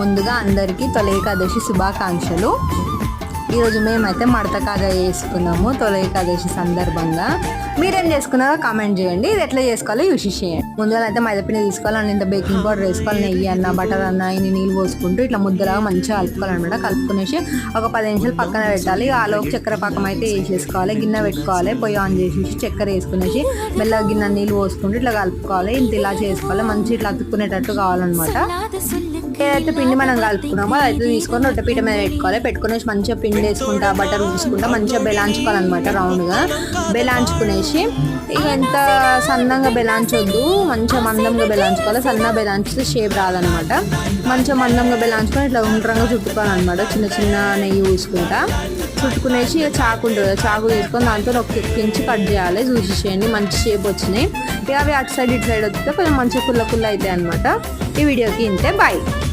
ముందుగా అందరికీ తొలి ఏకాదశి శుభాకాంక్షలు. ఈరోజు మేమైతే మడత కాజా చేసుకున్నాము తొలి ఏకాదశి సందర్భంగా. మీరేం చేసుకున్నారో కామెంట్ చేయండి. ఇది ఎట్లా చేసుకోవాలో యూస్ చేయండి. ముందుగా అయితే మైదాపిండి తీసుకోవాలి, ఇంత బేకింగ్ పౌడర్ వేసుకోవాలి, నెయ్యి అన్న బటర్ అన్న ఇన్ని నీళ్ళు పోసుకుంటూ ఇట్లా ముద్దలాగా మంచిగా కలుపుకోవాలన్నమాట. కలుపుకునేసి ఒక 10 నిమిషాలు పక్కన పెట్టాలి. ఆలోపు చక్కెర పాకం అయితే వేసేసుకోవాలి. గిన్నె పెట్టుకోవాలి, పొయ్యి ఆన్ చేసేసి చక్కెర వేసుకునేసి మెల్లగా గిన్నె నీళ్ళు పోసుకుంటూ ఇట్లా కలుపుకోవాలి. ఇంత ఇలా చేసుకోవాలి, మంచి ఇట్లా అతుక్కునేటట్టు కావాలన్నమాట. ఏదైతే పిండి మనం కలుపుకున్నామో అదైతే తీసుకొని రొట్టెపీట మీద పెట్టుకోవాలి. పెట్టుకునేసి మంచిగా పిండి వేసుకుంటా బటర్ తీసుకుంటా మంచిగా బెలాంచుకోవాలన్నమాట. రౌండ్గా బెలాంచుకునేసి ఇక ఎంత సన్నంగా బెలాంచొద్దు, మంచిగా మందంగా బెలాంచుకోవాలి. సన్నగా బెలాంచితే షేప్ రాదనమాట. మంచిగా మందంగా బెలాంచుకొని ఇట్లా ఉండ్రంగా చుట్టుకోవాలన్నమాట. చిన్న చిన్న నెయ్యి పూసుకుంటా చుట్టుకునేసి ఇక చాకు ఉంటుంది కదా, చాకు తీసుకొని దాంతో ఒక ఇంచు కట్ చేయాలి. చూసేసేయండి, మంచి షేప్ వచ్చినాయి. ఇక అవి అటు సైడ్ ఇటు సైడ్ వస్తే కొంచెం మంచిగా కుల్ల అవుతాయి అనమాట. ఈ వీడియోకి ఇంతే, బాయ్.